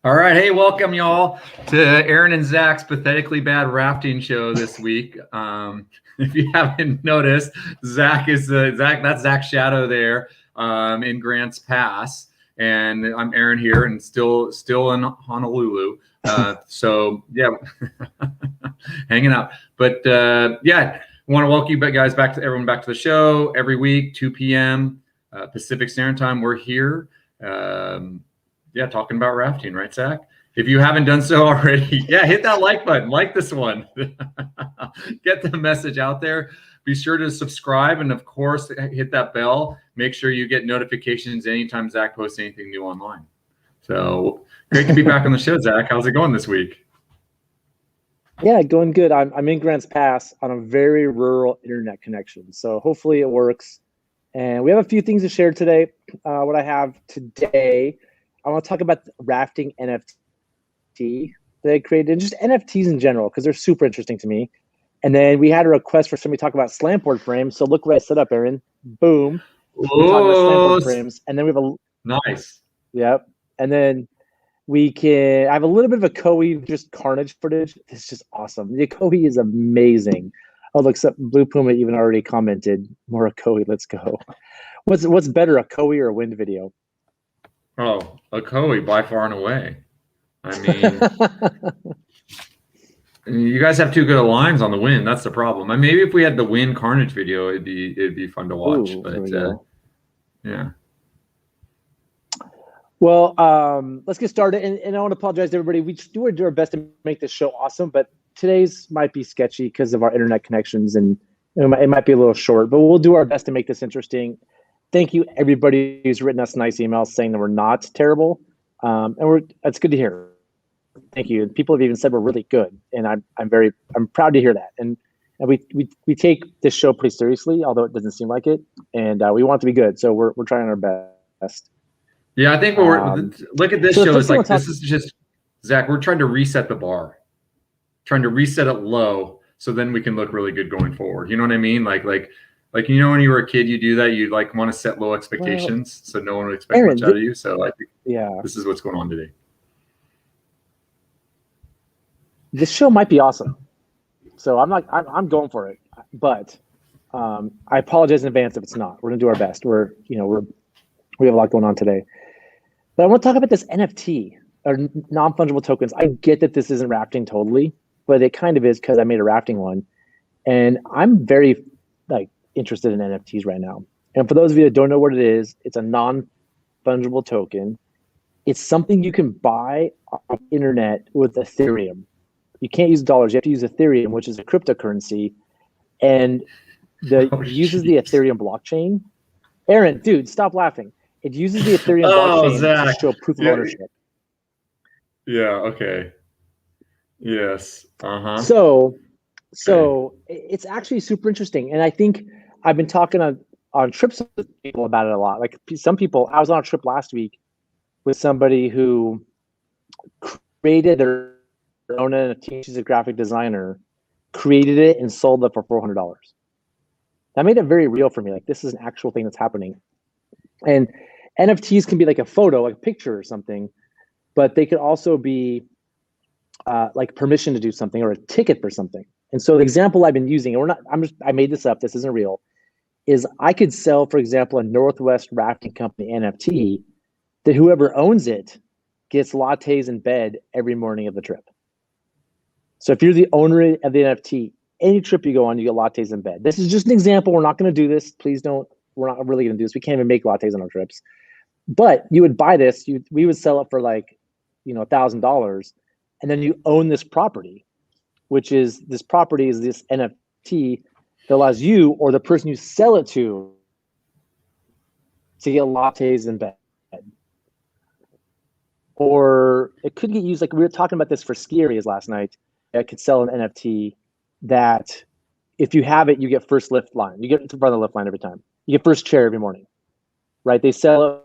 All right, hey, welcome y'all to Aaron and Zach's pathetically bad rafting show this week. If you haven't noticed, that's Zach's shadow there in Grants Pass, and I'm Aaron here, and still in Honolulu. So yeah, hanging out. But yeah, I want to welcome you guys everyone back to the show every week, 2 p.m. Pacific Standard Time. We're here. Yeah, talking about rafting, right, Zach? If you haven't done so already, yeah, hit that like button, like this one. Get the message out there. Be sure to subscribe, and of course, hit that bell. Make sure you get notifications anytime Zach posts anything new online. So great to be back on the show, Zach. How's it going this week? Yeah, going good. I'm in Grants Pass on a very rural internet connection, so hopefully it works. And we have a few things to share today. What I have today, I want to talk about Rafting NFT that I created, and just NFTs in general, because they're super interesting to me. And then we had a request for somebody to talk about slant board frames. So look what I set up, Aaron. Boom. We talk about slant board frames. And then we have a nice. Yep. And then I have a little bit of Ocoee just carnage footage. It's just awesome. The Ocoee is amazing. Oh, look, Blue Puma even already commented, more Ocoee, let's go. What's better, Ocoee or a wind video? Oh, Ocoee by far and away. I mean, you guys have too good of lines on the wind. That's the problem. I mean, maybe if we had the wind carnage video, it'd be fun to watch. Ooh, but yeah. Well, let's get started. And I want to apologize to everybody. We do our best to make this show awesome, but today's might be sketchy because of our internet connections, and it might be a little short, but we'll do our best to make this interesting. Thank you, everybody who's written us nice emails saying that we're not terrible, and that's good to hear. Thank you. And people have even said we're really good, and I'm proud to hear that. And we take this show pretty seriously, although it doesn't seem like it, and we want it to be good. So we're trying our best. Yeah, I think look at this show. It's like this is just Zach. We're trying to reset the bar, trying to reset it low, so then we can look really good going forward. You know what I mean? Like you know when you were a kid, you do that. You like want to set low expectations, so no one would expect Aaron, much out of you. So I think this is what's going on today. This show might be awesome, so I'm going for it. But I apologize in advance if it's not. We're gonna do our best. We have a lot going on today. But I want to talk about this NFT, or non-fungible tokens. I get that this isn't rafting totally, but it kind of is because I made a rafting one. And I'm very interested in NFTs right now. And for those of you that don't know what it is, it's a non-fungible token. It's something you can buy on the internet with Ethereum. You can't use dollars. You have to use Ethereum, which is a cryptocurrency. And uses the Ethereum blockchain. Aaron, dude, stop laughing. It uses the Ethereum blockchain to show proof of ownership. Yeah, okay. Yes. Uh-huh. So it's actually super interesting. And I think I've been talking on trips with people about it a lot. Like some people, I was on a trip last week with somebody who created their own NFT. She's a graphic designer, created it and sold it for $400. That made it very real for me. Like this is an actual thing that's happening. And NFTs can be like a photo, like a picture or something, but they could also be like permission to do something or a ticket for something. And so the example I've been using, I made this up, this isn't real, is I could sell, for example, a Northwest Rafting Company NFT that whoever owns it gets lattes in bed every morning of the trip. So if you're the owner of the NFT, any trip you go on, you get lattes in bed. This is just an example. We're not going to do this. Please don't. We're not really going to do this. We can't even make lattes on our trips. But you would buy this. We would sell it for $1,000, and then you own this property, which is this NFT that allows you or the person you sell it to get lattes in bed. Or it could get used, like we were talking about this for ski areas last night. I could sell an NFT that if you have it, you get first lift line. You get to front of the lift line every time. You get first chair every morning, right? They sell it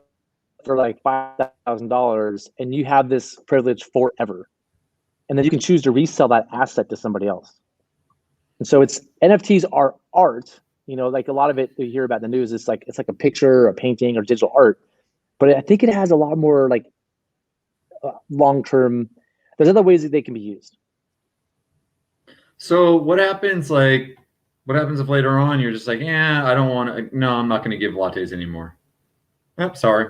for like $5,000 and you have this privilege forever. And then you can choose to resell that asset to somebody else. And so NFTs are art, like a lot of it you hear about in the news, it's like a picture, a painting, or digital art. But I think it has a lot more like long-term. There's other ways that they can be used. So what happens if later on you're just like, yeah, I don't want to, no, I'm not going to give lattes anymore. Oh, sorry.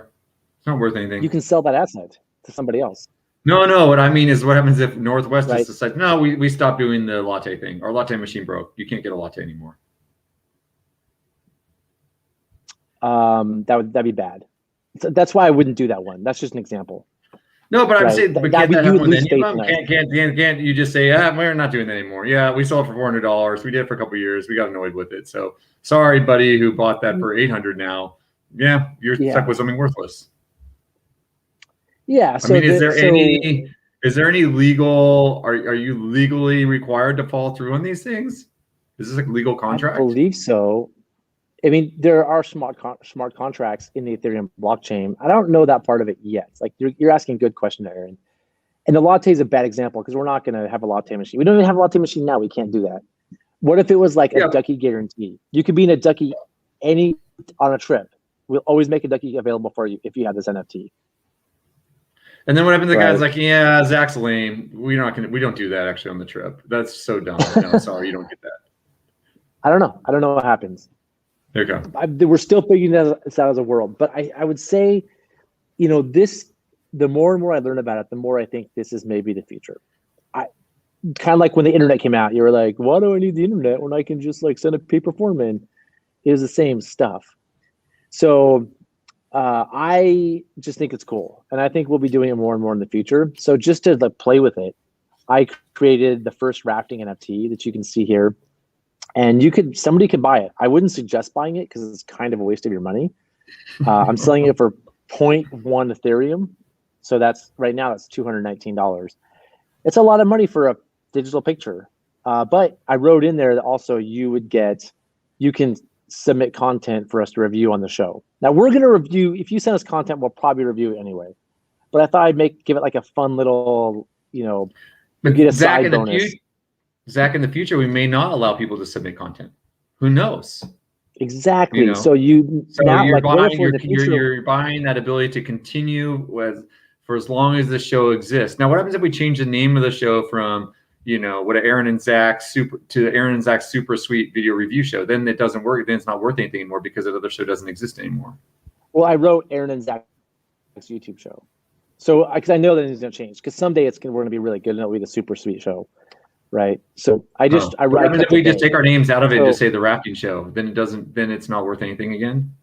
It's not worth anything. You can sell that asset to somebody else. No, what I mean is what happens if Northwest Right. just decides, no, we stopped doing the latte thing. Our latte machine broke. You can't get a latte anymore. That'd be bad. So that's why I wouldn't do that one. That's just an example. No, but I'm Right. saying, but That can't would- that you happen would with lose any of faith them? in us. Can't you just say, we're not doing that anymore? Yeah, we sold it for $400. We did it for a couple of years. We got annoyed with it. So sorry, buddy, who bought that for $800 now. Yeah, you're stuck with something worthless. Yeah. So I mean, is there any legal? Are you legally required to follow through on these things? Is this a legal contract? I believe so. I mean, there are smart contracts in the Ethereum blockchain. I don't know that part of it yet. Like you're asking a good question, Aaron. And the latte is a bad example because we're not going to have a latte machine. We don't even have a latte machine now. We can't do that. What if it was like a ducky guarantee? You could be in a ducky on a trip. We'll always make a ducky available for you if you have this NFT. And then what happens? The guy's like, yeah, Zach's lame. We don't do that actually on the trip. That's so dumb. No, sorry, you don't get that. I don't know. I don't know what happens. There you go. We're still figuring this out as a world, but I would say, the more and more I learn about it, the more I think this is maybe the future. Kind of like when the internet came out, you were like, why do I need the internet when I can just like send a paper form in? It was the same stuff. So I just think it's cool, and I think we'll be doing it more and more in the future. So just to like play with it, I created the first Rafting NFT that you can see here. And somebody could buy it. I wouldn't suggest buying it because it's kind of a waste of your money. I'm selling it for 0.1 Ethereum. So that's $219. It's a lot of money for a digital picture. But I wrote in there that also you can submit content for us to review on the show. Now we're going to review, if you send us content, we'll probably review it anyway. But I thought I'd give it like a fun little, but get a side bonus. Zach, in the future, we may not allow people to submit content. Who knows? Exactly. So you're future, buying that ability to continue for as long as the show exists. Now, what happens if we change the name of the show from Aaron and Zach to Aaron and Zach's Super Sweet Video Review Show? Then it doesn't work. Then it's not worth anything anymore because the other show doesn't exist anymore. Well, I wrote Aaron and Zach's YouTube show, so because I know that it's going to change. Because someday we're going to be really good, and it'll be the Super Sweet Show. Right. So I just what happens if we just take our names out of it and just say the Rafting Show? Then it's not worth anything again.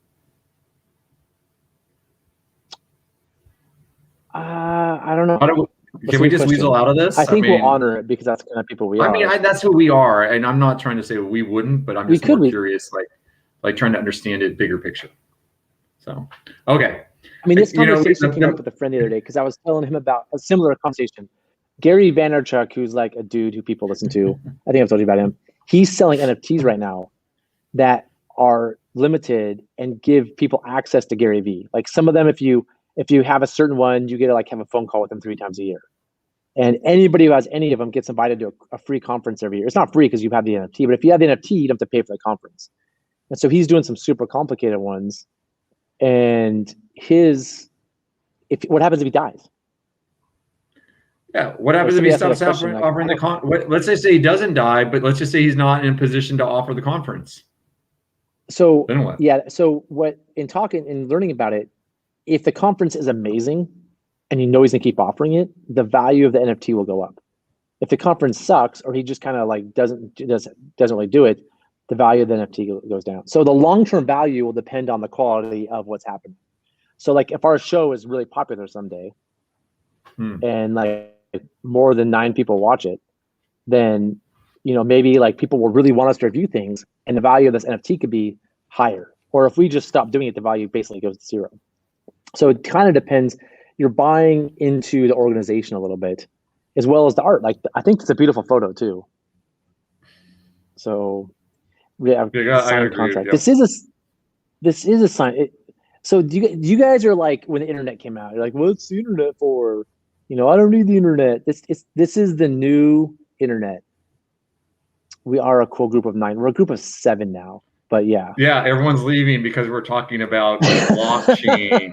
I don't know. Can we just weasel out of this? I think we'll honor it because that's the kind of people we are. I mean, that's who we are, and I'm not trying to say we wouldn't, but I'm just more curious, like trying to understand it bigger picture. So, okay. I mean, this conversation came up with a friend the other day because I was telling him about a similar conversation. Gary Vaynerchuk, who's like a dude who people listen to, I think I've told you about him. He's selling NFTs right now that are limited and give people access to Gary V. Like some of them, if you have a certain one, you get to have a phone call with them 3 times a year. And anybody who has any of them gets invited to a free conference every year. It's not free because you have the NFT, but if you have the NFT, you don't have to pay for the conference. And so he's doing some super complicated ones. And what happens if he dies? Yeah, what happens if he stops offering the conference? Let's just say he doesn't die, but let's just say he's not in a position to offer the conference. So then what? Yeah, so what in talking and learning about it, if the conference is amazing and he's gonna keep offering it, the value of the NFT will go up. If the conference sucks or he just kind of doesn't really do it, the value of the NFT goes down. So the long-term value will depend on the quality of what's happening. So if our show is really popular someday and more than 9 people watch it, then maybe people will really want us to review things and the value of this NFT could be higher. Or if we just stop doing it, the value basically goes to 0. So it kind of depends. You're buying into the organization a little bit as well as the art. I think it's a beautiful photo too. So we have signed contract. Yeah. This is a sign. So you guys are when the internet came out, you're like, what's the internet for? I don't need the internet. This is the new internet. We are a cool group of 9. We're a group of 7 now, but yeah. Yeah, everyone's leaving because we're talking about blockchain.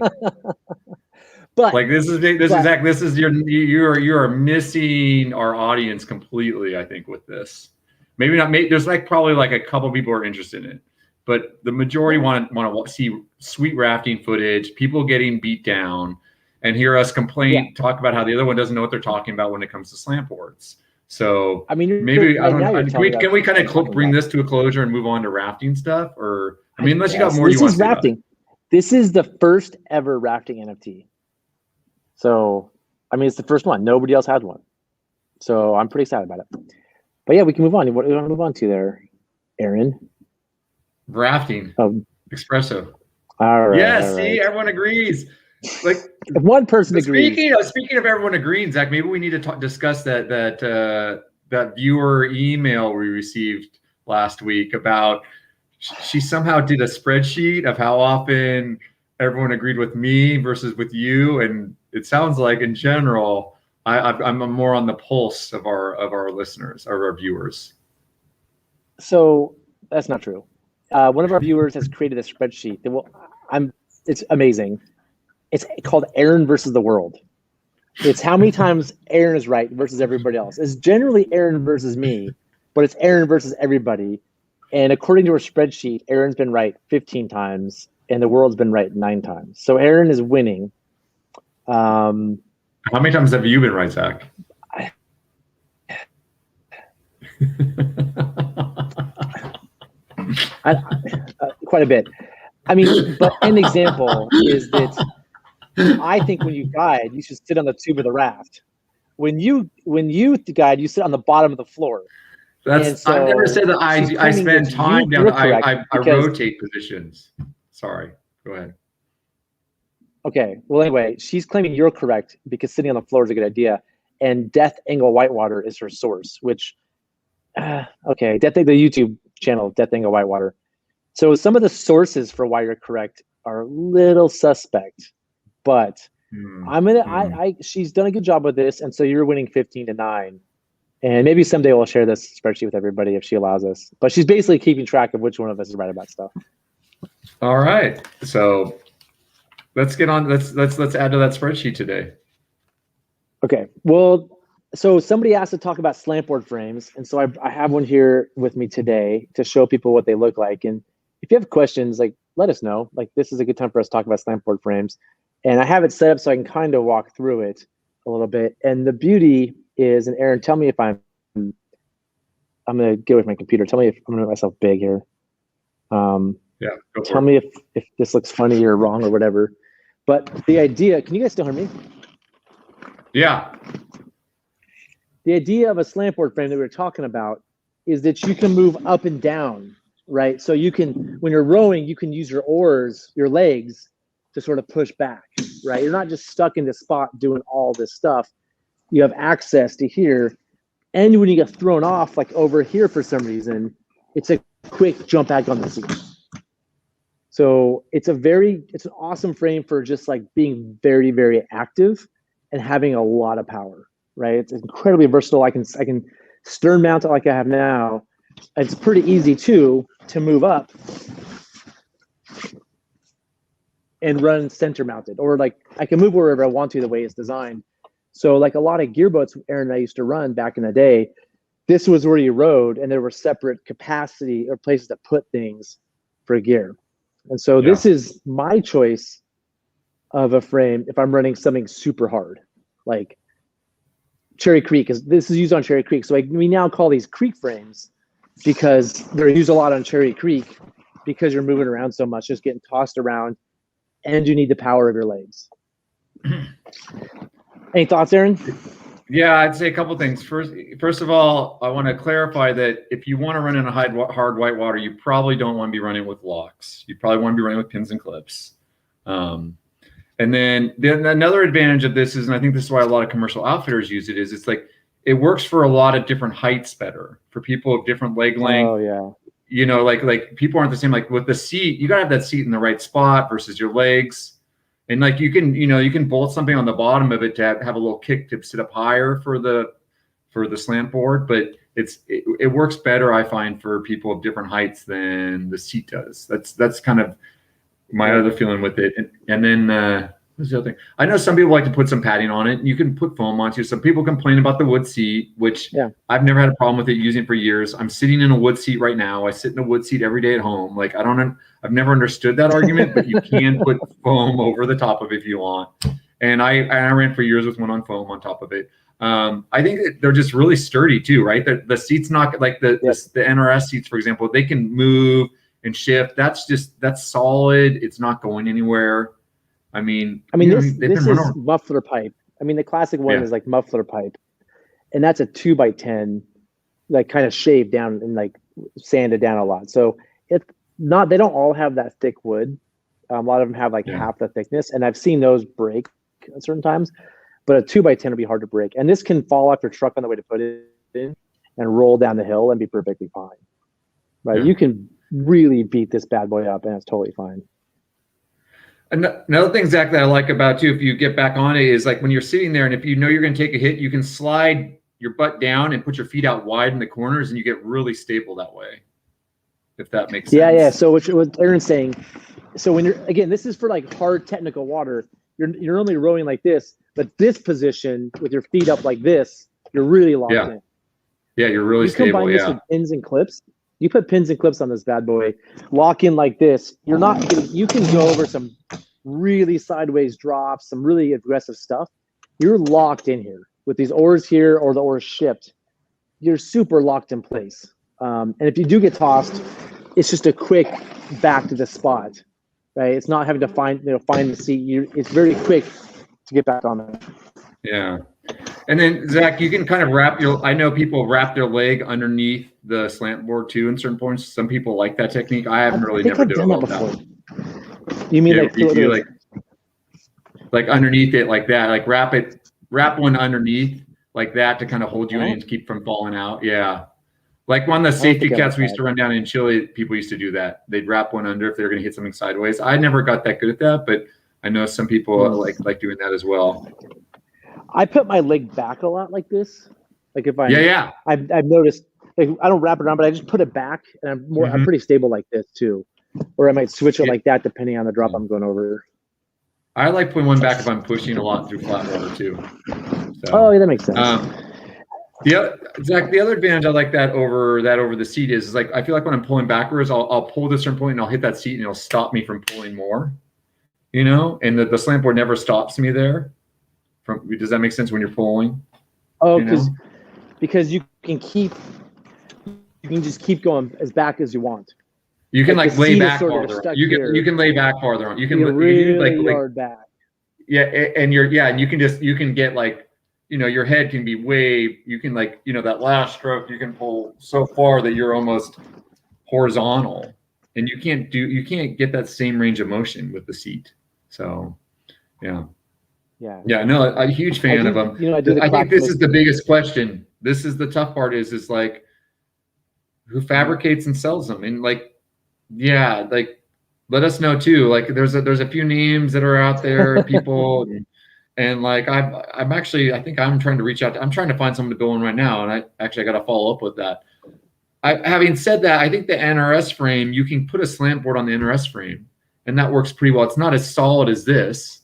But like this is you are missing our audience completely, I think, with this. Maybe not. There's like probably like a couple people are interested in it, but the majority want to see sweet rafting footage, people getting beat down, and hear us complain, talk about how the other one doesn't know what they're talking about when it comes to slant boards. So I mean, maybe right now can we kind of bring this to a closure and move on to rafting stuff? Or I mean, unless you got more this you want is to say rafting. about it. This is the first ever rafting NFT. So, I mean, it's the first one. Nobody else had one. So I'm pretty excited about it. But yeah, we can move on. What do you want to move on to there, Aaron? Rafting. Espresso. All right. Yes, all see, right. everyone agrees. Like one person agrees. Speaking of everyone agreeing, Zach, maybe we need to discuss that viewer email we received last week about she somehow did a spreadsheet of how often everyone agreed with me versus with you, and it sounds like in general I'm more on the pulse of our listeners, of our viewers. So that's not true. One of our viewers has created a spreadsheet that it's amazing. It's called Aaron versus the world. It's how many times Aaron is right versus everybody else. It's generally Aaron versus me, but it's Aaron versus everybody. And according to her spreadsheet, Aaron's been right 15 times and the world's been right 9 times. So Aaron is winning. How many times have you been right, Zach? Quite a bit. I mean, but an example is that I think when you guide, you should sit on the tube of the raft. When you guide, you sit on the bottom of the floor. I've never said that I spend time down. I rotate positions. Sorry, go ahead. Okay. Well, anyway, she's claiming you're correct because sitting on the floor is a good idea, and Death Angle Whitewater is her source. Which, okay, the YouTube channel Death Angle Whitewater. So some of the sources for why you're correct are a little suspect, but she's done a good job with this, and so you're winning 15-9. And maybe someday we'll share this spreadsheet with everybody if she allows us. But she's basically keeping track of which one of us is right about stuff. All right. So let's get on. Let's add to that spreadsheet today. Okay. Well, so somebody asked to talk about slant board frames, and so I have one here with me today to show people what they look like. And if you have questions, like let us know. Like this is a good time for us to talk about slant board frames. And I have it set up so I can kind of walk through it a little bit. And the beauty is, and Aaron, tell me if I'm gonna get with my computer. Tell me if I'm gonna make myself big here. Tell me if this looks funny or wrong or whatever. But the idea, can you guys still hear me? Yeah. The idea of a slant board frame that we were talking about is that you can move up and down, right? So you can, when you're rowing, you can use your oars, your legs, to sort of push back, right? You're not just stuck in this spot doing all this stuff. You have access to here. And when you get thrown off, like over here for some reason, it's a quick jump back on the seat. So it's an awesome frame for just like being very, very active and having a lot of power, right? It's incredibly versatile. I can stern mount it like I have now. It's pretty easy too to move up and run center mounted, or like I can move wherever I want to the way it's designed. So like a lot of gear boats Aaron and I used to run back in the day, this was where you rode and there were separate capacity or places to put things for gear. And so this is my choice of a frame if I'm running something super hard, like Cherry Creek. This is used on Cherry Creek. So we now call these creek frames because they're used a lot on Cherry Creek because you're moving around so much, just getting tossed around, and you need the power of your legs. Any thoughts, Aaron? Yeah, I'd say a couple things. First of all, I want to clarify that if you want to run in a hard whitewater, you probably don't want to be running with locks. You probably want to be running with pins and clips. And then another advantage of this is, and I think this is why a lot of commercial outfitters use it, is it's like it works for a lot of different heights better for people of different leg length. Oh yeah. You know, like people aren't the same. Like with the seat, you gotta have that seat in the right spot versus your legs. And like you can bolt something on the bottom of it to have a little kick to sit up higher for the slant board, but it works better, I find, for people of different heights than the seat does. That's kind of my other feeling with it. And then What's the other thing? I know some people like to put some padding on it. You can put foam onto it. Some people complain about the wood seat, which I've never had a problem with it, using it for years. I'm sitting in a wood seat right now. I sit in a wood seat every day at home. Like, I've never understood that argument, but you can put foam over the top of it if you want. And I ran for years with one on foam on top of it. I think that they're just really sturdy too, right? The seat's not like the NRS seats, for example, they can move and shift. That's solid. It's not going anywhere. I mean, this is muffler pipe. I mean, the classic one is like muffler pipe, and that's a 2x10, like kind of shaved down and like sanded down a lot. So it's not, they don't all have that thick wood. A lot of them have like half the thickness, and I've seen those break at certain times, but a 2x10 would be hard to break. And this can fall off your truck on the way to put it in and roll down the hill and be perfectly fine, right? Yeah. You can really beat this bad boy up and it's totally fine. Another thing, Zach, that I like about you, if you get back on it, is like when you're sitting there and if you know you're going to take a hit, you can slide your butt down and put your feet out wide in the corners, and you get really stable that way, if that makes sense. Yeah. So what Aaron's saying, so when you're, again, this is for like hard technical water, you're only rowing like this, but this position with your feet up like this, you're really locked in. Yeah, you're really stable. Combine this with pins and clips. You put pins and clips on this bad boy, lock in like this. You're not getting, you can go over some really sideways drops, some really aggressive stuff. You're locked in here with these oars here or the oars shipped. You're super locked in place. And if you do get tossed, it's just a quick back to the spot, right? It's not having to find the seat. It's very quick to get back on there. Yeah. And then Zach, you can kind of I know people wrap their leg underneath the slant board too in certain points. Some people like that technique. I haven't really never done that before. You mean like underneath it like that, like wrap one underneath like that to kind of hold you in and keep from falling out. Yeah. Like one of the safety cats we used to run down in Chile, people used to do that. They'd wrap one under if they were going to hit something sideways. I never got that good at that, but I know some people like doing that as well. I put my leg back a lot like this. Like if I've noticed, like, I don't wrap it around, but I just put it back, and I'm pretty stable like this too. Or I might switch it like that depending on the drop I'm going over. I like putting one back if I'm pushing a lot through flat water too. So, that makes sense. Zach, the other advantage I like that over the seat is like I feel like when I'm pulling backwards, I'll pull to a certain point and I'll hit that seat and it'll stop me from pulling more. And the slant board never stops me there. Does that make sense when you're pulling? Oh, because you can just keep going as back as you want. You can like lay back farther. You can lay back farther on. You can really hard back. Yeah, and you can get like, your head can be way. You can like, that last stroke you can pull so far that you're almost horizontal, and you can't get that same range of motion with the seat. So, yeah. Yeah, no, I'm a huge fan of them. I think this is the biggest question. This is the tough part is like who fabricates and sells them. And like, let us know too. Like there's a few names that are out there, people, and like I think I'm trying to reach out. I'm trying to find someone to build one right now. And I got to follow up with that. Having said that, I think the NRS frame, you can put a slant board on the NRS frame and that works pretty well. It's not as solid as this,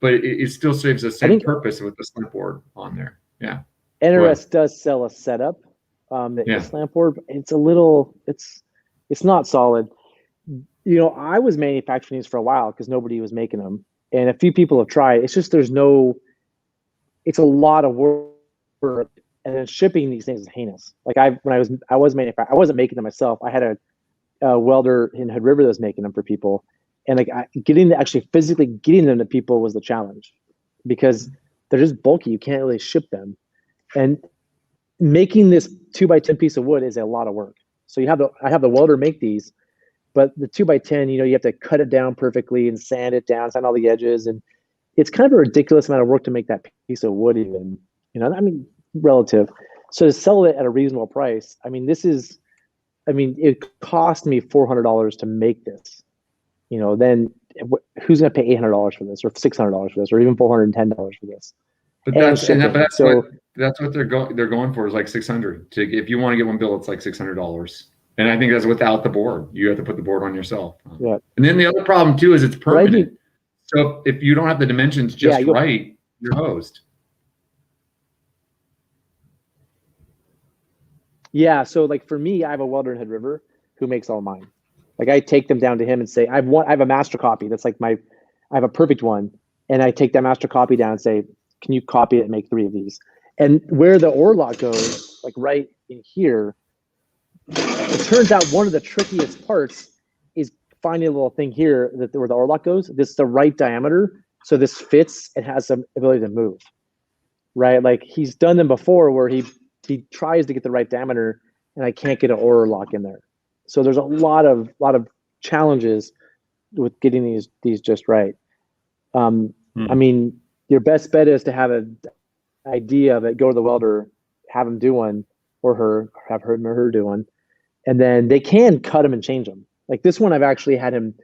but it still serves the same purpose with the slant board on there. Yeah. NRS does sell a setup, the slant board. It's it's not solid. I was manufacturing these for a while because nobody was making them, and a few people have tried. It's just it's a lot of work, and then shipping these things is heinous. Like I wasn't making them myself. I had a welder in Hood River that was making them for people. And like physically getting them to people was the challenge because they're just bulky. You can't really ship them. And making this 2x10 piece of wood is a lot of work. So I have the welder make these, but the 2x10, you have to cut it down perfectly and sand it down, sand all the edges. And it's kind of a ridiculous amount of work to make that piece of wood even, relative. So to sell it at a reasonable price, it cost me $400 to make this. Then who's going to pay $800 for this, or $600 for this, or even $410 for this? But that's what they're going for is like $600. If you want to get one built, it's like $600, and I think that's without the board. You have to put the board on yourself. Yeah. And then the other problem too is it's permanent. So if you don't have the dimensions just right, you're hosed. Yeah. So like for me, I have a welder in Hood River who makes all mine. Like I take them down to him and say, I have a master copy. That's like I have a perfect one. And I take that master copy down and say, can you copy it and make 3 of these? And where the ore lot goes, like right in here, it turns out one of the trickiest parts is finding a little thing here where the ore lot goes. This is the right diameter. So this fits and has some ability to move, right? Like he's done them before where he tries to get the right diameter and I can't get an ore lock in there. So there's a lot of challenges with getting these just right. I mean, your best bet is to have an idea of it, go to the welder, have him do one, or have her do one, and then they can cut them and change them. Like this one, I've actually had him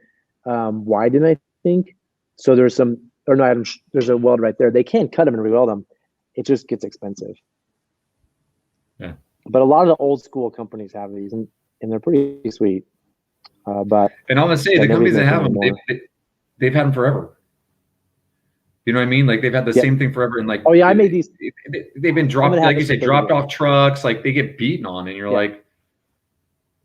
widen, I think. So there's there's a weld right there. They can cut them and re-weld them. It just gets expensive. Yeah. But a lot of the old school companies have these, and they're pretty sweet. But and I'm gonna say the companies that have them, they've had them forever. You know what I mean? Like they've had the same thing forever, and like I made these. They've been dropped, like you said, dropped off trucks. Like they get beaten on, and you're like,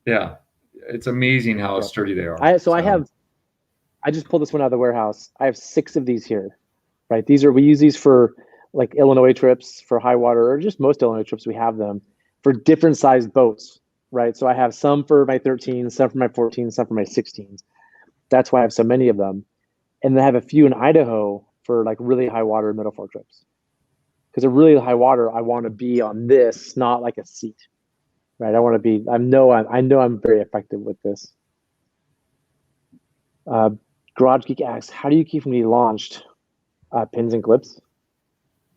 it's amazing how sturdy they are. I just pulled this one out of the warehouse. I have 6 of these here, right? We use these for like Illinois trips, for high water, or just most Illinois trips. We have them for different sized boats, right? So I have some for my 13s, some for my 14s, some for my 16s. That's why I have so many of them. And then I have a few in Idaho for like really high water middle fork trips. Because at really high water, I want to be on this, not like a seat, right? I know I'm very effective with this. Garage Geek asks, how do you keep from getting launched? Pins and clips?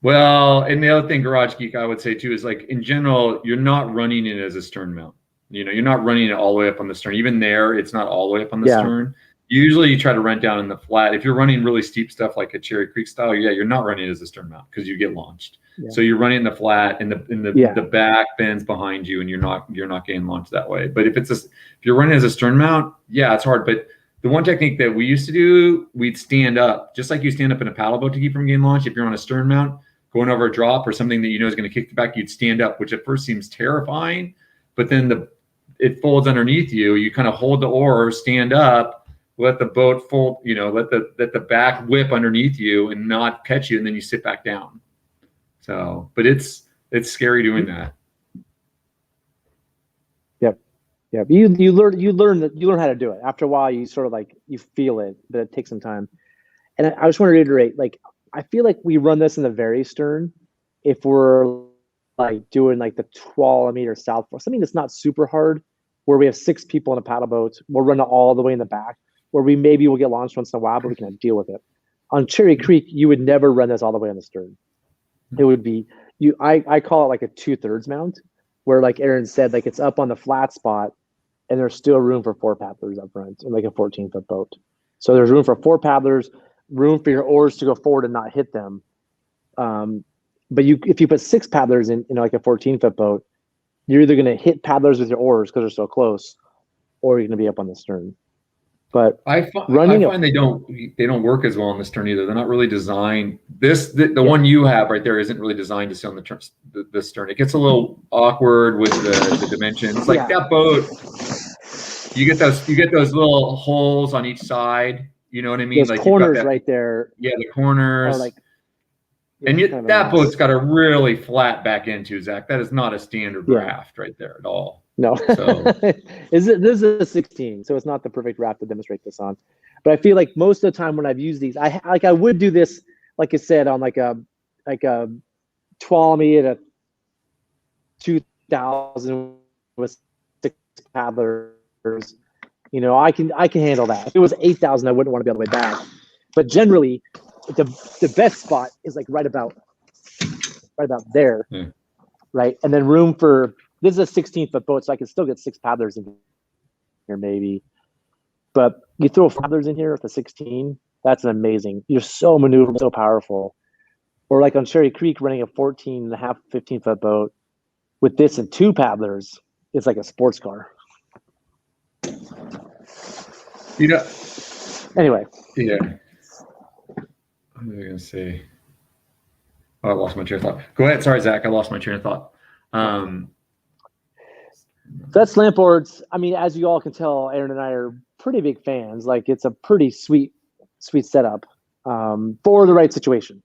Well, and the other thing, Garage Geek, I would say too, is like in general, you're not running it as a stern mount. You know, you're not running it all the way up on the stern. Even there, it's not all the way up on the stern. Usually you try to run down in the flat. If you're running really steep stuff like a Cherry Creek style, you're not running it as a stern mount because you get launched. Yeah. So you're running in the flat, and the back bends behind you, and you're not getting launched that way. But if you're running as a stern mount, it's hard. But the one technique that we used to do, we'd stand up, just like you stand up in a paddle boat to keep from getting launched. If you're on a stern mount, going over a drop or something that you know is going to kick the back, you'd stand up, which at first seems terrifying, but then it folds underneath you. You kind of hold the oar, stand up, let the boat fold, let the back whip underneath you and not catch you, and then you sit back down. So, but it's scary doing that. Yep. You learn how to do it. After a while, you sort of like you feel it, but it takes some time. And I just want to reiterate, like I feel like we run this in the very stern if we're like doing like the 12 meter south, or something that's not super hard, where we have 6 people in a paddle boat. We'll run it all the way in the back, where we maybe will get launched once in a while, but we can deal with it. On Cherry Creek, you would never run this all the way on the stern. It would be I call it like a 2/3 mount, where like Aaron said, like it's up on the flat spot, and there's still room for 4 paddlers up front in like a 14-foot boat. So there's room for 4 paddlers, room for your oars to go forward and not hit them. But if you put 6 paddlers in like a 14-foot boat, you're either going to hit paddlers with your oars because they're so close, or you're going to be up on the stern. But I find they don't work as well on the stern either. They're not really designed. The one you have right there isn't really designed to sit on the stern. It gets a little awkward with the dimensions. Like that boat, you get those little holes on each side. You know what I mean? Those like corners right there. Yeah, the corners. And that boat's got a really flat back end too, Zach. That is not a standard raft right there at all. No. So. This is a 16, so it's not the perfect raft to demonstrate this on. But I feel like most of the time when I've used these, I would do this, like I said, on like a 12 meter at 2,000 with 6 paddlers. I can handle that. If it was 8,000, I wouldn't want to be all the way back. But generally, the best spot is like right about there, right? And then room for, this is a 16-foot boat, so I can still get 6 paddlers in here maybe. But you throw paddlers in here with a 16, that's amazing. You're so maneuverable, so powerful. Or like on Cherry Creek, running a 14.5, 15-foot boat with this and 2 paddlers, it's like a sports car. Anyway. Yeah. was I gonna say? Oh, I lost my train of thought. Go ahead. Sorry, Zach. I lost my train of thought. So that's slant boards. I mean, as you all can tell, Aaron and I are pretty big fans. Like, it's a pretty sweet setup for the right situation,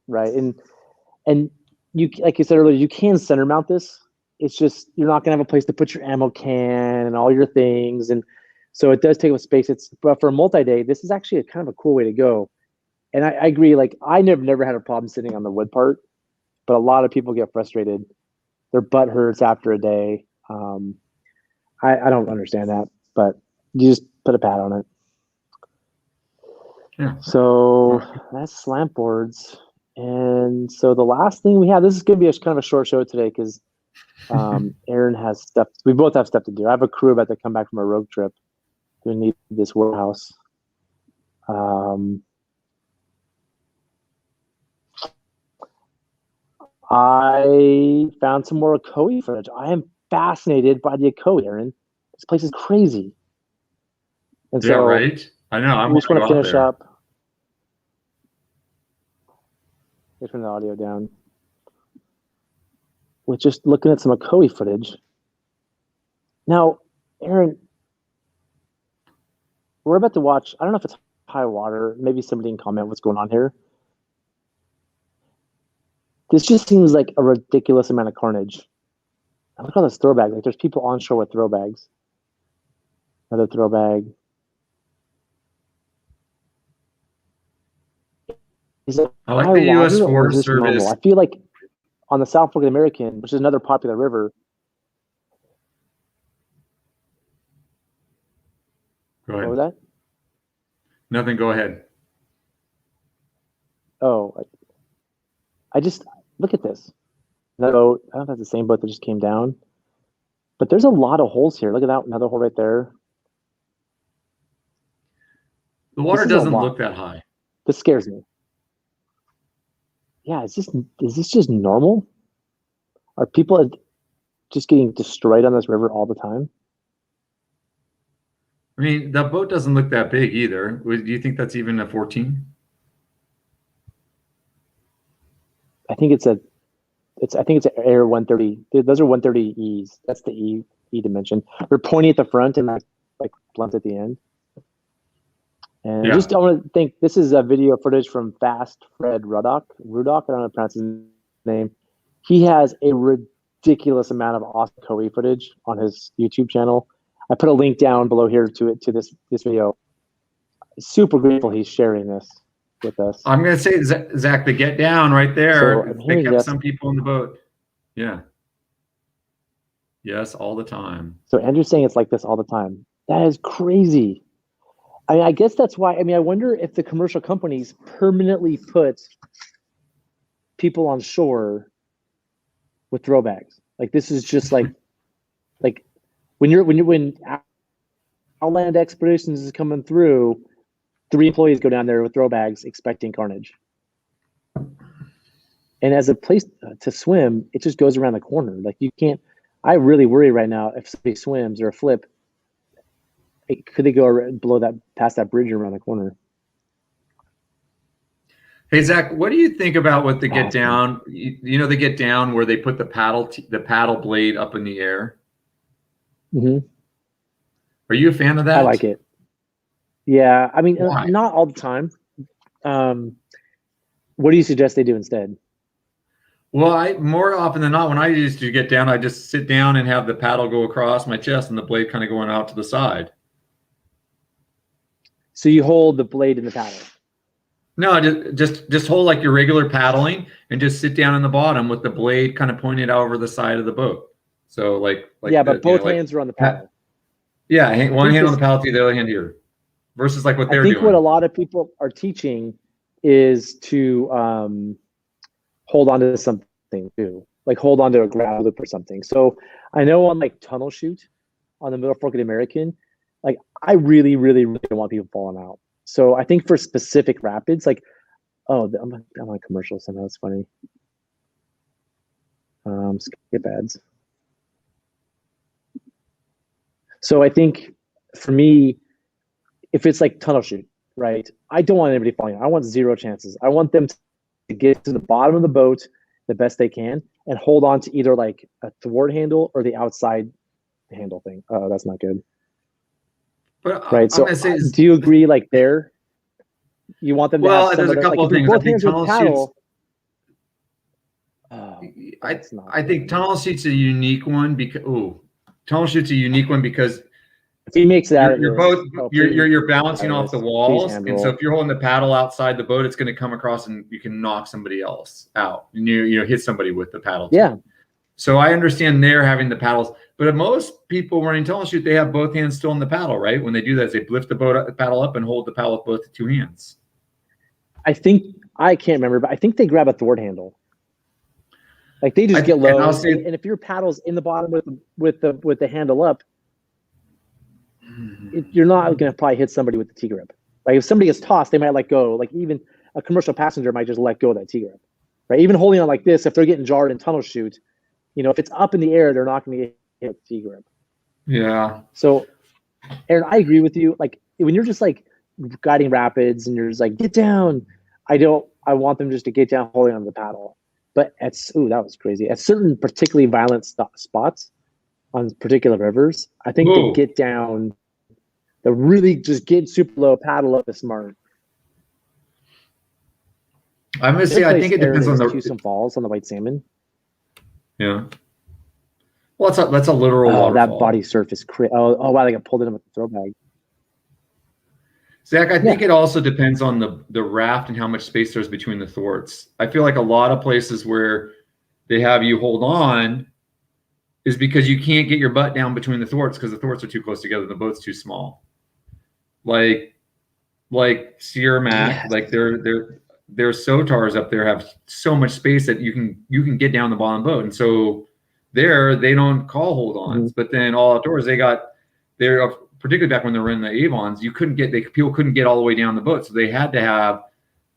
right? And you, like you said earlier, you can center mount this. It's just you're not gonna have a place to put your ammo can and all your things, and so it does take up space. But for a multi-day, this is actually a kind of a cool way to go. And I agree. Like, I never had a problem sitting on the wood part, but a lot of people get frustrated. Their butt hurts after a day. I don't understand that, but you just put a pad on it. Yeah. So that's slant boards. And so the last thing we have, this is going to be kind of a short show today because Aaron has stuff. We both have stuff to do. I have a crew about to come back from a road trip. They need this warehouse. I found some more Ocoee footage. I am fascinated by the Ocoee, Aaron. This place is crazy. And Yeah, so right. I know. we just want to finish there. up. Let's turn the audio down. With just looking at some Ocoee footage. Now, Aaron, we're about to watch. I don't know if it's high water. Maybe somebody can comment what's going on here. This just seems like a ridiculous amount of carnage. Look at all this throwbag. Like, there's people on shore with throwbags. Another throwbag. Is it I like the U.S. Forest Service. Normal? I feel like on the South Fork of the American, which is another popular river. Go ahead. What was that? Nothing. Go ahead. Oh, I just look at this. That boat. I don't know if that's the same boat that just came down, but there's a lot of holes here. Look at that, another hole right there. The water doesn't look that high. This scares me. Yeah, is this just normal? Are people just getting destroyed on this river all the time? I mean, that boat doesn't look that big either. Do you think that's even a 14? I think it's an Air 130. Those are 130Es. That's the E dimension. They're pointy at the front and like blunt at the end. And yeah. I want to think, this is a video footage from Fast Fred Rudock. I don't know how to pronounce his name. He has a ridiculous amount of awesome Ocoee footage on his YouTube channel. I put a link down below here to this video. Super grateful he's sharing this with us. I'm going to say, Zach, the get down right there. So, they kept some people in the boat. Yeah. Yes, all the time. So Andrew's saying it's like this all the time. That is crazy. I mean, I guess that's why. I mean, I wonder if the commercial companies permanently put people on shore with throwbags. Like, this is just like when Outland Expeditions is coming through, 3 employees go down there with throwbags expecting carnage. And as a place to swim, it just goes around the corner. Like, you can't. I really worry right now if somebody swims or a flip. Could they go past that bridge around the corner? Hey, Zach, what do you think about what the get down? You know, the get down where they put the paddle blade up in the air. Mm-hmm. Are you a fan of that? I like it. Yeah, I mean, not all the time. What do you suggest they do instead? Well, more often than not, when I used to get down, I just sit down and have the paddle go across my chest and the blade kind of going out to the side. So you hold the blade in the paddle? No, just hold like your regular paddling and just sit down in the bottom with the blade kind of pointed out over the side of the boat. So like yeah, but both hands are on the paddle. Yeah, one hand on the paddle, the other hand here. Versus like what they're doing. I think what a lot of people are teaching is to hold on to something too, like hold on to a grab loop or something. So I know on like tunnel shoot on the Middle Fork of the American, like I really, really, really don't want people falling out. So I think for specific rapids, like, oh, I'm on a commercial somehow. It's funny. Skip ads. So I think for me, if it's like tunnel shoot, right? I don't want anybody falling. I want zero chances. I want them to get to the bottom of the boat the best they can and hold on to either like a thwart handle or the outside handle thing. Oh, that's not good. But Right. I'm So gonna say, do you agree like there? You want them to have well, there's a somewhere like couple if of you're things. I both think hands with tunnel shoots. paddle. Oh, I that's not I think good. tunnel shoot's a unique one because If he makes it out of you're this, both oh please, you're bouncing off the please walls, hand and so roll. if you're holding the paddle outside the boat, it's going to come across and you can knock somebody else out. And you hit somebody with the paddle too. Yeah. So I understand they're having the paddles, but most people running tunnel shoot, they have both hands still in the paddle, right? When they do that, they lift the paddle up and hold the paddle with both two hands. I think I can't remember, but I think they grab a thwart handle. Like they just get low, and if your paddle's in the bottom with the handle up, you're not going to probably hit somebody with the T-grip. Like if somebody gets tossed, they might let go. Like even a commercial passenger might just let go of that T-grip, right? Even holding on like this, if they're getting jarred in tunnel shoot, if it's up in the air, they're not going to get hit T-grip. Yeah. So, Aaron, I agree with you. Like when you're just like guiding rapids and you're just like get down, I want them just to get down holding on the paddle. But that was crazy. At certain particularly violent spots on particular rivers, I think the get down, the really just get super low paddle up is smart. I'm gonna say I think it depends on the Houston Falls on the White Salmon. Yeah. Well, that's a literal waterfall. That body surface. Oh wow, they got pulled in with the throw bag. Zach, I think it also depends on the raft and how much space there's between the thwarts. I feel like a lot of places where they have you hold on is because you can't get your butt down between the thwarts because the thwarts are too close together. The boat's too small. Like Sierra Mac, like their SOTARs up there have so much space that you can get down the bottom boat. And so there they don't call hold-ons, but then all outdoors they're particularly back when they were in the Avons, people couldn't get all the way down the boat. So they had to have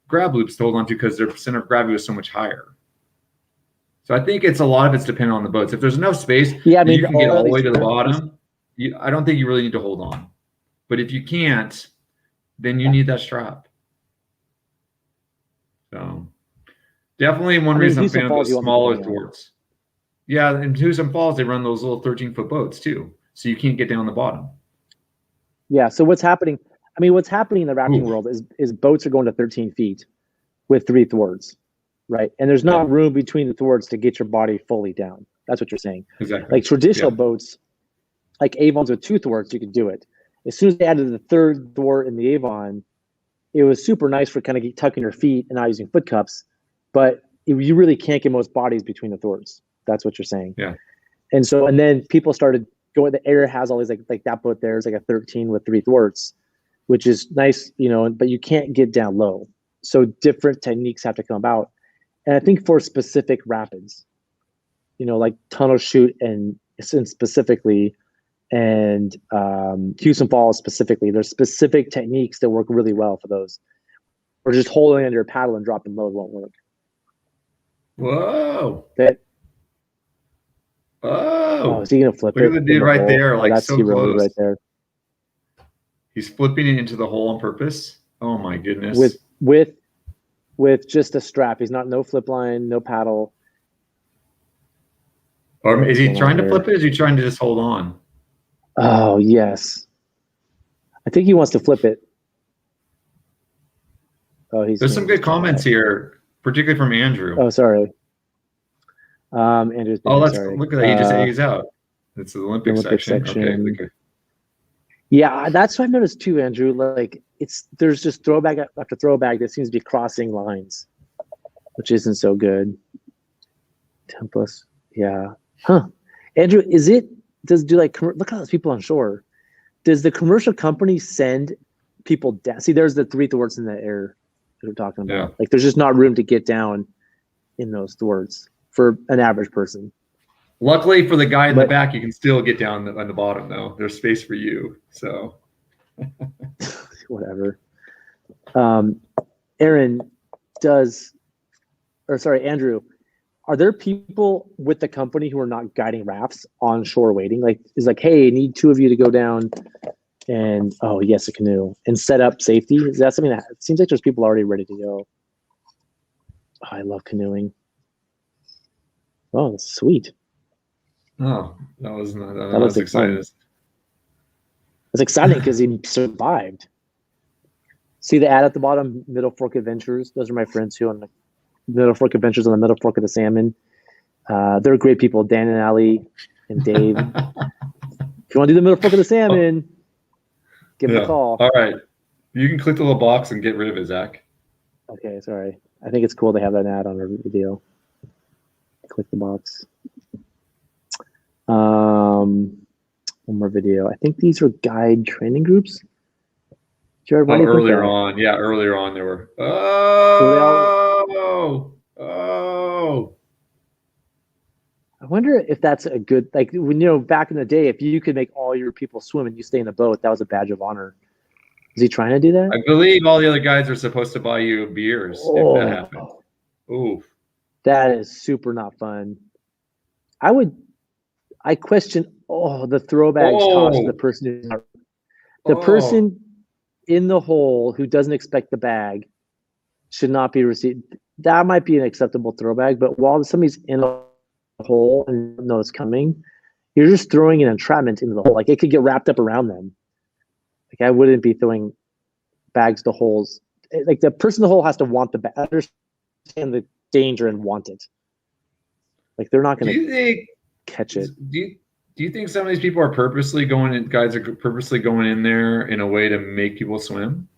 grab loops to hold on to because their center of gravity was so much higher. So I think a lot of it's dependent on the boats. If there's enough space, you can get all the way to the bottom. I don't think you really need to hold on. But if you can't, then you need that strap. So definitely one reason I'm a fan of those smaller thwarts. Yeah, in Houston Falls, they run those little 13-foot boats too. So you can't get down the bottom. Yeah. So what's happening? I mean, what's happening in the rafting world is boats are going to 13 feet with 3 thwarts, right? And there's not room between the thwarts to get your body fully down. That's what you're saying. Exactly. Like traditional boats, like Avons with 2 thwarts, you could do it. As soon as they added the 3rd thwart in the Avon, it was super nice for kind of tucking your feet and not using foot cups, but you really can't get most bodies between the thwarts. That's what you're saying. Yeah. And then people started going. The Air has all these like that boat there is like a 13 with 3 thwarts, which is nice, but you can't get down low. So different techniques have to come about. And I think for specific rapids, like tunnel shoot and specifically, and Houston Falls specifically, there's specific techniques that work really well for those. Or just holding under your paddle and dropping low won't work. Whoa. Oh, is he gonna flip it? Look at the dude right there, like that's so close right there. He's flipping it into the hole on purpose. Oh my goodness. With just a strap. He's no flip line, no paddle. Or is he trying to flip it? Or is he trying to just hold on? Oh yes. I think he wants to flip it. Oh, there's some good comments here, particularly from Andrew. Oh, sorry. Andrew's sorry. Look at that. He just A's out. It's the Olympic section. Okay. Yeah, that's what I've noticed too, Andrew. Like there's just throwback after throwback that seems to be crossing lines, which isn't so good. Tempest, yeah. Huh. Andrew, look at those people on shore. Does the commercial company send people down? See, there's the 3 thwarts in the air that we're talking about. Yeah. Like there's just not room to get down in those thwarts for an average person. Luckily for the guy in the back, you can still get down on the bottom though. There's space for you. So whatever. Aaron, Andrew, are there people with the company who are not guiding rafts on shore waiting? Like, it's like, hey, I need 2 of you to go down And oh yes, a canoe and set up safety. Is that something that it seems like there's people already ready to go? Oh, I love canoeing. Oh, that's sweet. Oh, that was not. That looks That's like fun. exciting. It's exciting because he survived. See the ad at the bottom, Middle Fork Adventures. Those are my friends who on the Middle Fork Adventures on the Middle Fork of the Salmon. They're great people, Dan and Ali and Dave. If you want to do the Middle Fork of the Salmon, give them a call. All right. You can click the little box and get rid of it, Zach. Okay, sorry. I think it's cool to have that ad on our video. Click the box. One more video. I think these are guide training groups. Jared, why do you think earlier that? on. Yeah, earlier on there were. I wonder if that's a good, like, when, you know, back in the day, if you could make all your people swim and you stay in the boat, that was a badge of honor. Is he trying to do that? I believe all the other guys are supposed to buy you beers if that happened. Ooh. That is super not fun. I question the throwbags tossed to the person who's not, the person in the hole who doesn't expect the bag should not be received. That might be an acceptable throwback, but while somebody's in a hole and know it's coming, you're just throwing an entrapment into the hole. Like, it could get wrapped up around them. Like, I wouldn't be throwing bags to holes. Like, the person in the hole has to want the bag, understand the danger and want it. Like, they're not going to catch it. Do you think some of these people are purposely going in, guys are purposely going in there in a way to make people swim?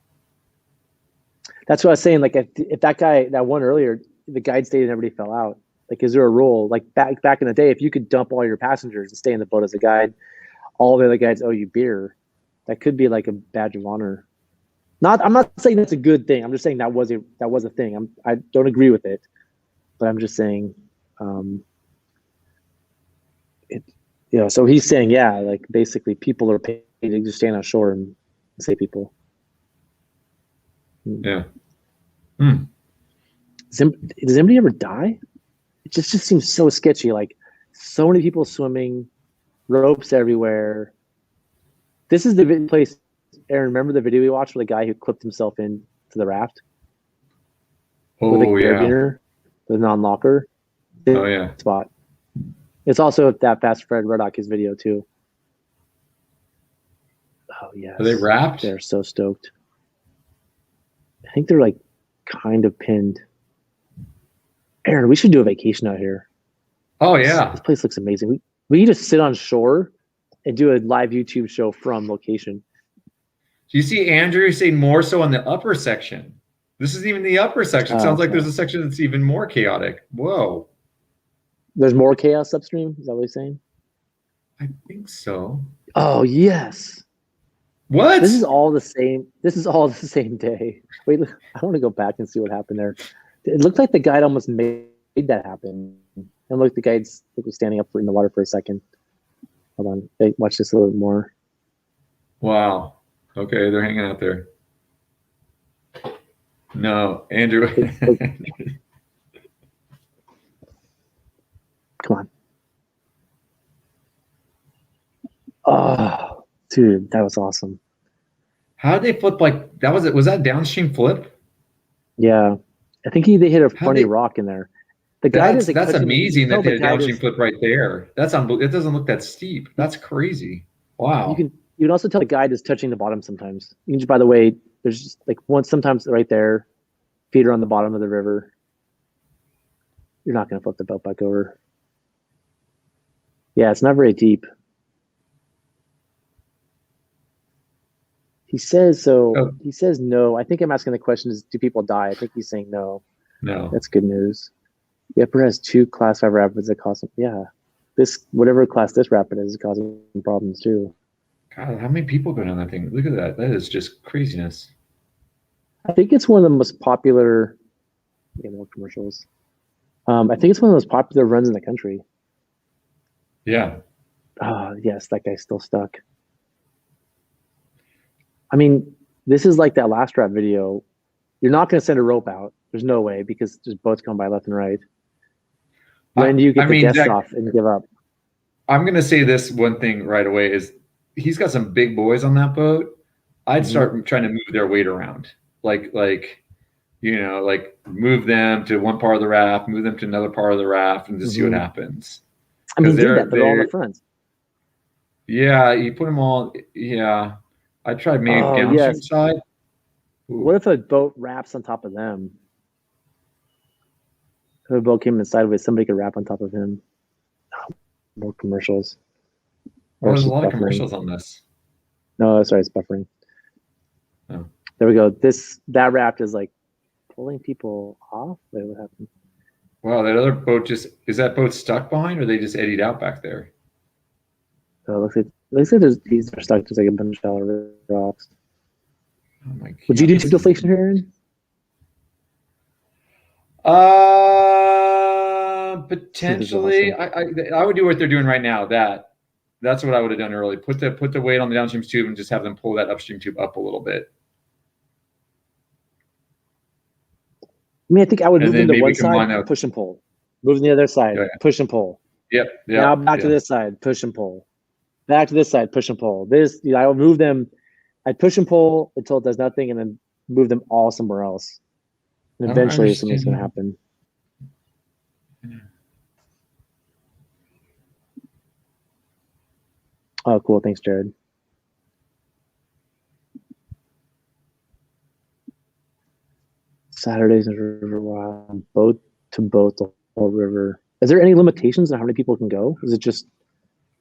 That's what I was saying. Like, if that guy, that one earlier, the guide stayed and everybody fell out. Like, is there a rule? Like, back in the day, if you could dump all your passengers and stay in the boat as a guide, all the other guides owe you beer. That could be like a badge of honor. I'm not saying that's a good thing. I'm just saying that was a thing. I don't agree with it, but I'm just saying, so he's saying, yeah, like, basically people are paid to just stand on shore and save people. Yeah. Does anybody ever die? It just seems so sketchy. Like, so many people swimming, ropes everywhere. This is the place. Aaron, remember the video we watched with the guy who clipped himself into the raft? With a carabiner, the non-locker. Oh yeah. Spot. It's also that Fast Fred Ruddock, his video too. Oh yes. Are they wrapped? They're so stoked. I think they're like kind of pinned. Aaron, we should do a vacation out here. Oh yeah. This place looks amazing. We need to sit on shore and do a live YouTube show from location. Do you see Andrew saying more so on the upper section? This isn't even the upper section. Sounds like there's a section that's even more chaotic. Whoa. There's more chaos upstream? Is that what he's saying? I think so. Oh, yes. What? This is all the same. This is all the same day. Wait, I want to go back and see what happened there. It looked like the guide almost made that happen. And look, the guide's was standing up in the water for a second. Hold on. Hey, watch this a little bit more. Wow. Okay, they're hanging out there. No, Andrew. Come on. Oh, dude, that was awesome. How did they flip like that? Was that downstream flip? Yeah, I think they hit a funny rock in there. The guy that's amazing that they had a downstream flip right there. That's unbelievable. It doesn't look that steep. That's crazy. Wow. You can also tell the guide is touching the bottom sometimes. You can just, by the way, there's just like sometimes right there, feet are on the bottom of the river. You're not going to flip the boat back over. Yeah, it's not very deep. He says so. Oh. He says no. I think I'm asking the question is, do people die? I think he's saying no. No. That's good news. The upper has 2 class 5 rapids that cause them. Yeah. This, whatever class this rapid is causing problems too. God, how many people go down that thing? Look at that. That is just craziness. I think it's one of the most popular, more commercials. I think it's one of the most popular runs in the country. Yeah. Yes, that guy's still stuck. I mean, this is like that last rap video. You're not going to send a rope out. There's no way because there's boats going by left and right. When do you get the guests off and give up? I'm going to say this one thing right away is he's got some big boys on that boat. I'd Mhm. start trying to move their weight around, like move them to one part of the raft, move them to another part of the raft, and just see what Mhm. happens. I mean, Because he did that. They're all in the front. yeah, you put them all. Yeah, I tried maybe Oh downstream yes. side. Ooh. What if a boat wraps on top of them? If a boat came in sideways, somebody could wrap on top of him. More commercials. Well, Or there's it's a just lot of buffering. commercials on this. No, sorry, it's buffering. Oh. There we go. That raft is like pulling people off. Wait, what happened? Wow, that other boat is that boat stuck behind, or they just eddied out back there? So it looks like these are stuck just like a bunch of shallow rocks. Oh my God. Would you do tube deflation here, Aaron? Potentially, I would do what they're doing right now. That's what I would have done early. Put the weight on the downstream tube and just have them pull that upstream tube up a little bit. I mean, I think I would And move then them to maybe one combine side, out. push and pull. Move to the other side, push and pull. Yep. Now back to this side, push and pull. Back to this side, push and pull. I will move them. I'd push and pull until it does nothing, and then move them all somewhere else. And eventually, something's going to happen. Oh, cool. Thanks, Jared. Saturdays in River Wild, boat to boat, the whole river. Is there any limitations on how many people can go? Is it just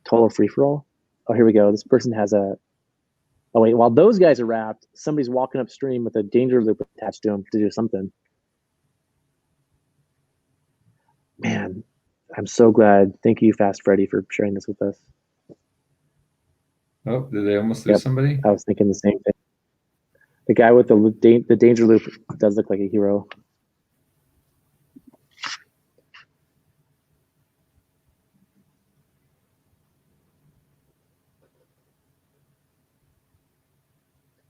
total free for all? Oh, here we go. This person has a. Oh wait, while those guys are wrapped, somebody's walking upstream with a danger loop attached to him to do something. Man, I'm so glad. Thank you, Fast Freddy, for sharing this with us. Oh, did they almost lose somebody? I was thinking the same thing. The guy with the danger loop does look like a hero.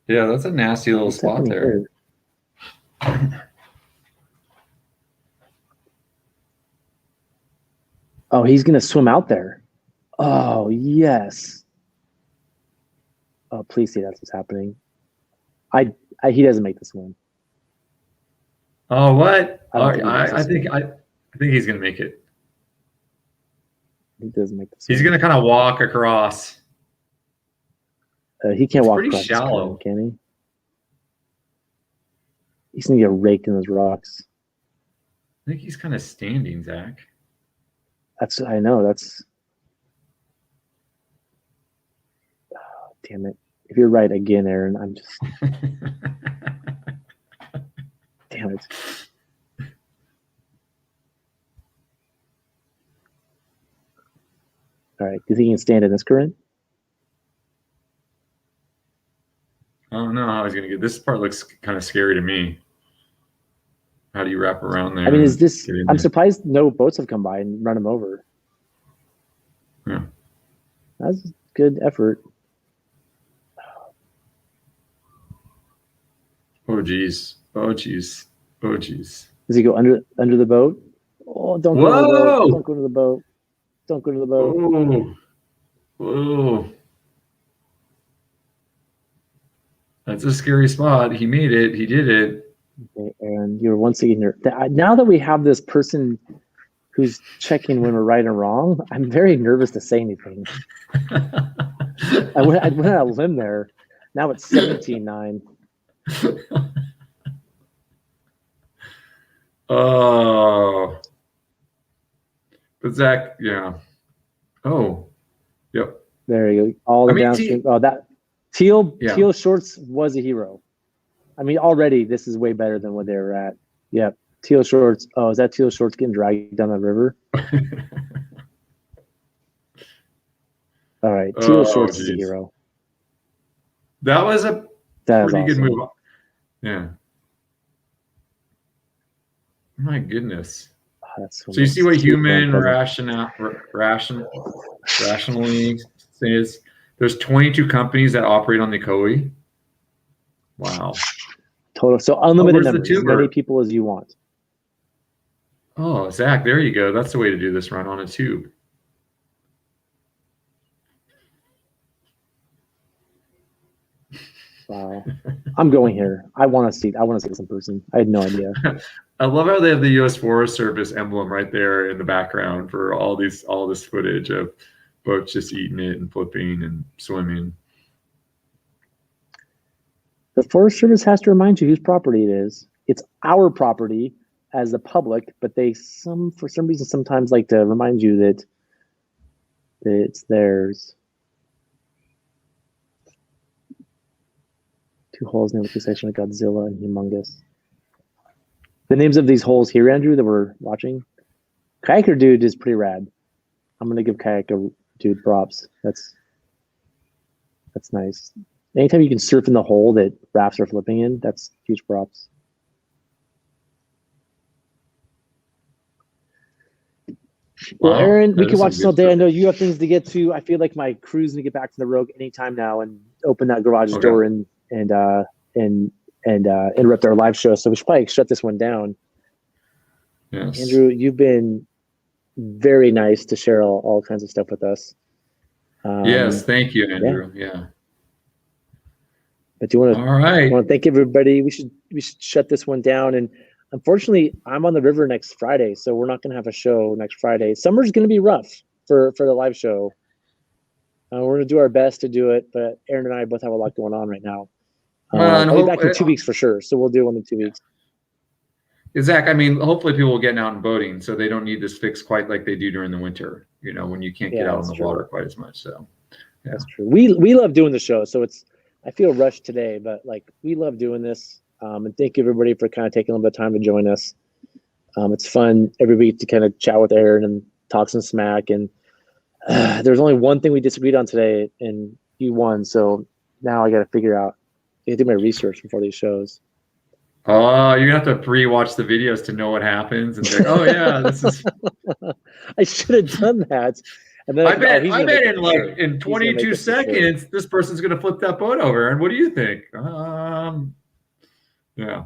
Yeah, that's a nasty little spot there. Oh, he's gonna swim out there. Oh yes. Oh, please see that's what's happening. He doesn't make this one. Oh, what? I think he's gonna make it. He doesn't make this. He's gonna kind of walk across. He can't walk pretty across shallow, current, can he? He's gonna get raked in those rocks. I think he's kind of standing, Zach. I know. That's. Oh, damn it! If you're right again, Aaron, I'm just. Damn it! All right. Do you think he can stand in this current? I don't know how he's gonna get. This part looks kind of scary to me. How do you wrap around there? I mean, is this? I'm surprised no boats have come by and run him over. Yeah. That's good effort. Oh geez. Oh geez. Oh geez. Does he go under the boat? Oh, don't go to the boat. Don't go to the boat. Don't go to the boat. Oh. Whoa. That's a scary spot. He made it. He did it. Okay, Aaron, you're once again here. Now that we have this person who's checking when we're right or wrong, I'm very nervous to say anything. I went on a limb there. Now it's 17-9. Oh. But Zach, yeah. Oh. Yep. There you go. All the downstream. That teal shorts was a hero. I mean, already this is way better than what they were at. Yep. Teal shorts. Oh, is that teal shorts getting dragged down the river? All right. Teal shorts is a hero. That was a pretty good move. Yeah. My goodness. So you see what human rationally says? There's 22 companies that operate on the Ocoee. Wow. Total. So unlimited numbers, as many people as you want. Oh, Zach, there you go. That's the way to do this run on a tube. Wow. I'm going here. I want to see this in person. I had no idea. I love how they have the U.S. Forest Service emblem right there in the background for all this footage of boats just eating it and flipping and swimming. The Forest Service has to remind you whose property it is. It's our property as the public, but they for some reason sometimes like to remind you that it's theirs. 2 holes named with the section of Godzilla and Humongous. The names of these holes here, Andrew, that we're watching. Kayaker Dude is pretty rad. I'm gonna give Kayaker Dude props. That's nice. Anytime you can surf in the hole that rafts are flipping in, that's huge props. Well, Wow, Aaron, we can watch this all day. stuff. I know you have things to get to. I feel like my crew's gonna get back to the Rogue anytime now and open that garage door and interrupt our live show. So we should probably shut this one down. Yes. Andrew, you've been very nice to share all kinds of stuff with us. Yes, thank you, Andrew. Yeah. But do you want to? All right. I want to thank everybody. We should shut this one down. And unfortunately, I'm on the river next Friday, so we're not going to have a show next Friday. Summer's going to be rough for the live show. We're going to do our best to do it, but Aaron and I both have a lot going on right now. I'll be back in 2 weeks for sure, so we'll do one in 2 weeks. Zach, I mean, hopefully people will get out and boating, so they don't need this fix quite like they do during the winter. You know, when you can't get out on the water quite as much. So yeah. That's true. We love doing the show, so I feel rushed today, but like we love doing this. And thank you everybody for kind of taking a little bit of time to join us. It's fun every week to kind of chat with Aaron and talk some smack. And there's only one thing we disagreed on today, and you won. So now I got to figure out. I do my research before these shows. Oh, you're gonna have to pre-watch the videos to know what happens and say, "Oh yeah, this is." I should have done that. And then I bet in 22 seconds, this person's gonna flip that boat over. And what do you think? Yeah.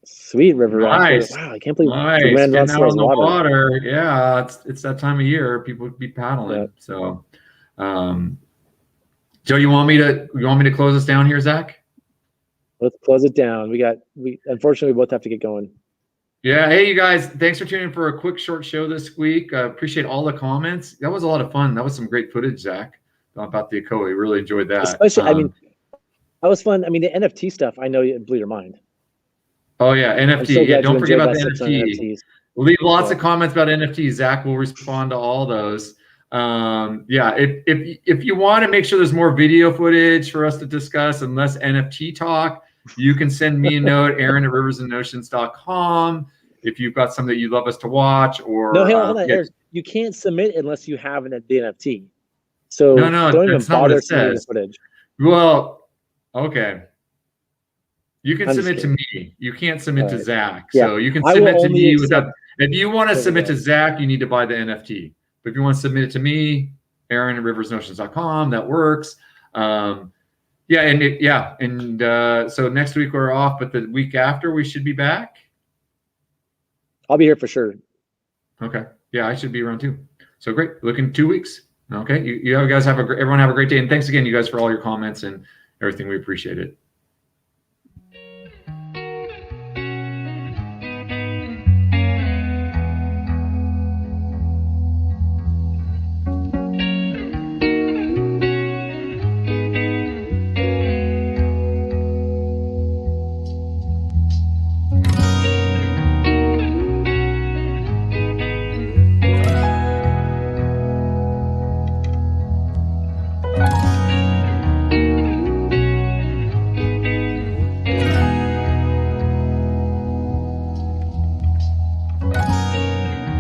Sweet river nice. Wow, I can't believe the man runs out on the water. Yeah, it's that time of year. People be paddling. Yep. So, Joe, you want me to close us down here, Zach? Let's close it down. We unfortunately both have to get going. Yeah. Hey, you guys, thanks for tuning in for a quick short show this week. Appreciate all the comments. That was a lot of fun. That was some great footage, Zach, about the Ocoee. Really enjoyed that. Especially, I mean, that was fun. I mean, the NFT stuff, I know it blew your mind. Oh yeah, NFT. So yeah, don't forget about the NFT. Leave lots of comments about NFTs. Zach will respond to all those. Yeah, if you want to make sure there's more video footage for us to discuss and less NFT talk, you can send me a note, aaron@riversandnotions.com. If you've got something that you'd love us to watch, or no, hold on, Aaron, you can't submit unless you have the NFT. So don't even bother submitting the footage. Well, okay. You can submit to me. You can't submit to Zach. Yeah. So you can submit to me without. If you want to submit to Zach, you need to buy the NFT. But if you want to submit it to me, aaron@riversnotions.com, that works. So next week we're off, but the week after we should be back. I'll be here for sure. Okay. Yeah, I should be around too. So great. Look in 2 weeks. Okay. You guys everyone have a great day, and thanks again, you guys, for all your comments and everything. We appreciate it.